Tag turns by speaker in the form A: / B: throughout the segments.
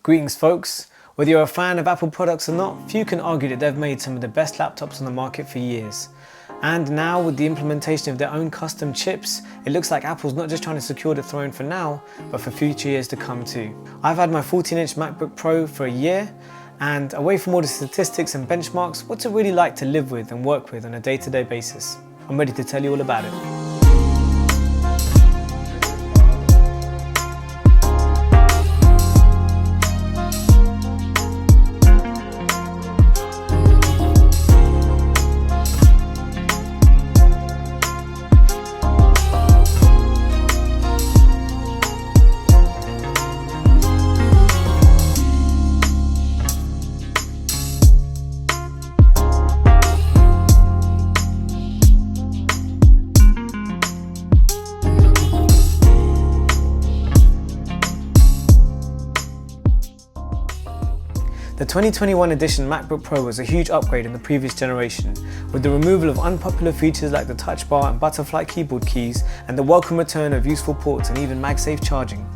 A: Greetings folks. Whether you're a fan of Apple products or not, few can argue that they've made some of the best laptops on the market for years. And now with the implementation of their own custom chips, it looks like Apple's not just trying to secure the throne for now, but for future years to come too. I've had my 14-inch MacBook Pro for a year, and away from all the statistics and benchmarks, what's it really like to live with and work with on a day-to-day basis? I'm ready to tell you all about it. The 2021 edition MacBook Pro was a huge upgrade in the previous generation, with the removal of unpopular features like the touch bar and butterfly keyboard keys, and the welcome return of useful ports and even MagSafe charging.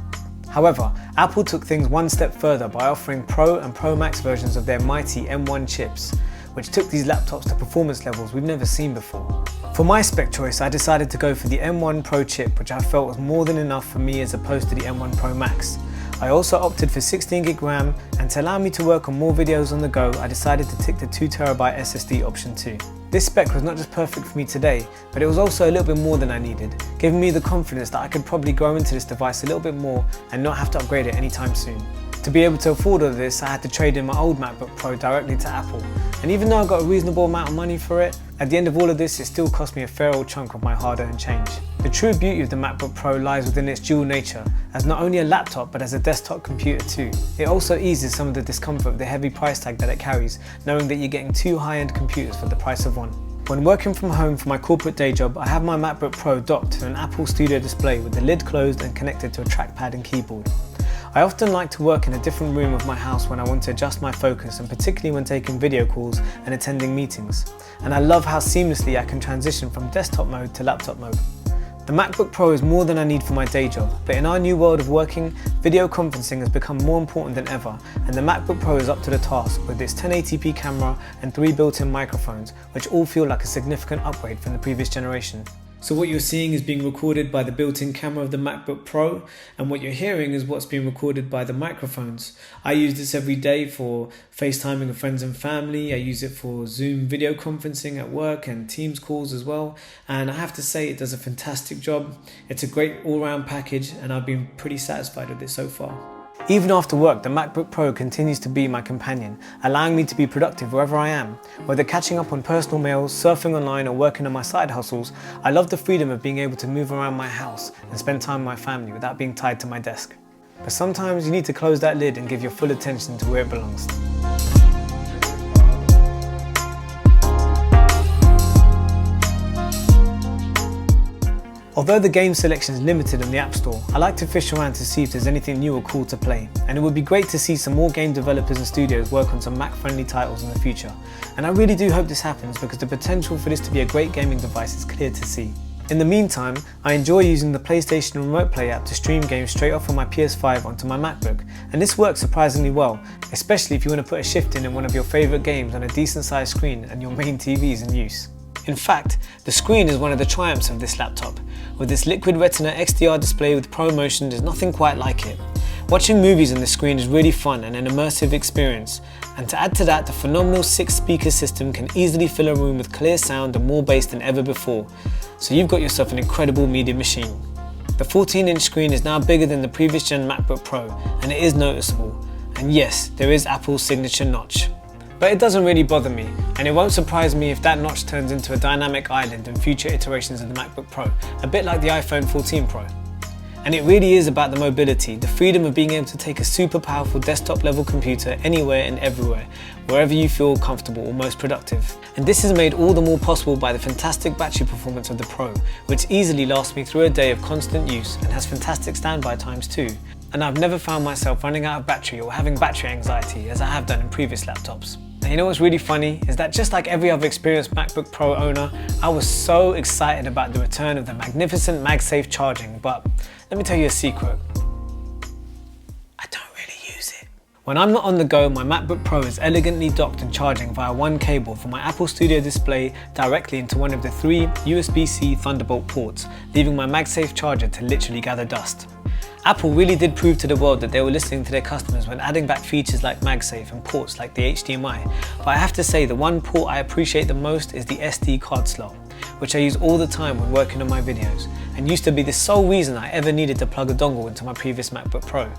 A: However, Apple took things one step further by offering Pro and Pro Max versions of their mighty M1 chips, which took these laptops to performance levels we've never seen before. For my spec choice, I decided to go for the M1 Pro chip, which I felt was more than enough for me as opposed to the M1 Pro Max. I also opted for 16GB RAM, and to allow me to work on more videos on the go, I decided to tick the 2TB SSD option too. This spec was not just perfect for me today, but it was also a little bit more than I needed, giving me the confidence that I could probably grow into this device a little bit more and not have to upgrade it anytime soon. To be able to afford all of this, I had to trade in my old MacBook Pro directly to Apple, and even though I got a reasonable amount of money for it, at the end of all of this it still cost me a fair old chunk of my hard-earned change. The true beauty of the MacBook Pro lies within its dual nature, as not only a laptop but as a desktop computer too. It also eases some of the discomfort of the heavy price tag that it carries, knowing that you're getting two high-end computers for the price of one. When working from home for my corporate day job, I have my MacBook Pro docked to an Apple Studio display with the lid closed and connected to a trackpad and keyboard. I often like to work in a different room of my house when I want to adjust my focus, and particularly when taking video calls and attending meetings. And I love how seamlessly I can transition from desktop mode to laptop mode. The MacBook Pro is more than I need for my day job, but in our new world of working, video conferencing has become more important than ever, and the MacBook Pro is up to the task with its 1080p camera and 3 built-in microphones, which all feel like a significant upgrade from the previous generation. So what you're seeing is being recorded by the built-in camera of the MacBook Pro, and what you're hearing is what's being recorded by the microphones. I use this every day for FaceTiming with friends and family. I use it for Zoom video conferencing at work and Teams calls as well, and I have to say it does a fantastic job. It's a great all-round package, and I've been pretty satisfied with it so far. Even after work, the MacBook Pro continues to be my companion, allowing me to be productive wherever I am. Whether catching up on personal mails, surfing online, or working on my side hustles, I love the freedom of being able to move around my house and spend time with my family without being tied to my desk. But sometimes you need to close that lid and give your full attention to where it belongs. Although the game selection is limited on the App Store, I like to fish around to see if there's anything new or cool to play, and it would be great to see some more game developers and studios work on some Mac-friendly titles in the future. And I really do hope this happens, because the potential for this to be a great gaming device is clear to see. In the meantime, I enjoy using the PlayStation Remote Play app to stream games straight off from my PS5 onto my MacBook, and this works surprisingly well, especially if you want to put a shift in one of your favourite games on a decent sized screen and your main TV is in use. In fact, the screen is one of the triumphs of this laptop. With this Liquid Retina XDR display with Pro Motion, there's nothing quite like it. Watching movies on the screen is really fun and an immersive experience, and to add to that, the phenomenal 6-speaker system can easily fill a room with clear sound and more bass than ever before, so you've got yourself an incredible media machine. The 14-inch screen is now bigger than the previous gen MacBook Pro, and it is noticeable, and yes, there is Apple's signature notch. But it doesn't really bother me, and it won't surprise me if that notch turns into a dynamic island in future iterations of the MacBook Pro, a bit like the iPhone 14 Pro. And it really is about the mobility, the freedom of being able to take a super powerful desktop level computer anywhere and everywhere, wherever you feel comfortable or most productive. And this is made all the more possible by the fantastic battery performance of the Pro, which easily lasts me through a day of constant use and has fantastic standby times too. And I've never found myself running out of battery or having battery anxiety as I have done in previous laptops. And you know what's really funny is that just like every other experienced MacBook Pro owner, I was so excited about the return of the magnificent MagSafe charging, but let me tell you a secret. I don't really use it. When I'm not on the go, my MacBook Pro is elegantly docked and charging via one cable from my Apple Studio display directly into one of the 3 USB-C Thunderbolt ports, leaving my MagSafe charger to literally gather dust. Apple really did prove to the world that they were listening to their customers when adding back features like MagSafe and ports like the HDMI, but I have to say the one port I appreciate the most is the SD card slot, which I use all the time when working on my videos, and used to be the sole reason I ever needed to plug a dongle into my previous MacBook Pro.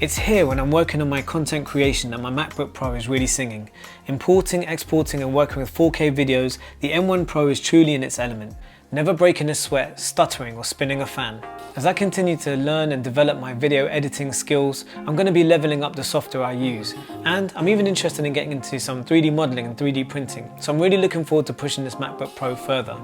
A: It's here when I'm working on my content creation that my MacBook Pro is really singing. Importing, exporting and working with 4K videos, the M1 Pro is truly in its element, never breaking a sweat, stuttering or spinning a fan. As I continue to learn and develop my video editing skills, I'm going to be leveling up the software I use, and I'm even interested in getting into some 3D modeling and 3D printing, so I'm really looking forward to pushing this MacBook Pro further.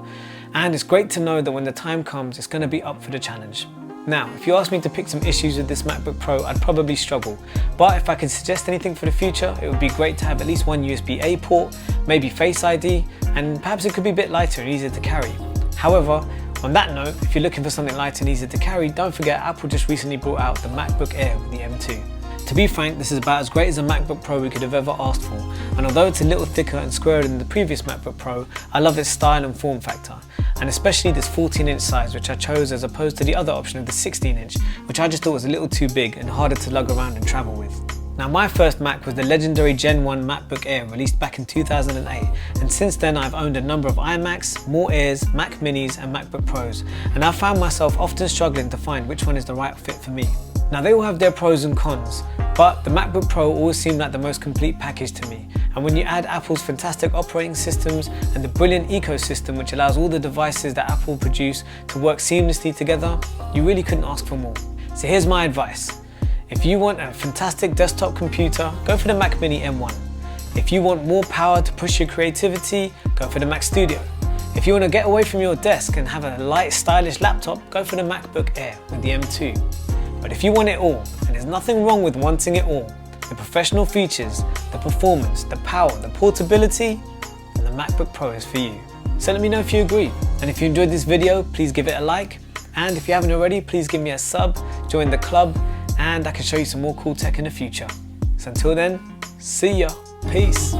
A: And it's great to know that when the time comes, it's going to be up for the challenge. Now, if you ask me to pick some issues with this MacBook Pro, I'd probably struggle. But if I could suggest anything for the future, it would be great to have at least one USB-A port, maybe Face ID, and perhaps it could be a bit lighter and easier to carry. However, on that note, if you're looking for something light and easier to carry, don't forget Apple just recently brought out the MacBook Air with the M2. To be frank, this is about as great as a MacBook Pro we could have ever asked for, and although it's a little thicker and squarer than the previous MacBook Pro, I love its style and form factor, and especially this 14-inch size which I chose as opposed to the other option of the 16-inch, which I just thought was a little too big and harder to lug around and travel with. Now, my first Mac was the legendary Gen 1 MacBook Air released back in 2008, and since then I've owned a number of iMacs, more Airs, Mac Minis and MacBook Pros, and I've found myself often struggling to find which one is the right fit for me. Now, they all have their pros and cons, but the MacBook Pro always seemed like the most complete package to me, and when you add Apple's fantastic operating systems and the brilliant ecosystem which allows all the devices that Apple produce to work seamlessly together, you really couldn't ask for more. So here's my advice. If you want a fantastic desktop computer, go for the Mac Mini M1. If you want more power to push your creativity, go for the Mac Studio. If you want to get away from your desk and have a light, stylish laptop, go for the MacBook Air with the M2. But if you want it all, and there's nothing wrong with wanting it all, the professional features, the performance, the power, the portability, then the MacBook Pro is for you. So let me know if you agree. And if you enjoyed this video, please give it a like. And if you haven't already, please give me a sub, join the club, and I can show you some more cool tech in the future. So until then, see ya, peace.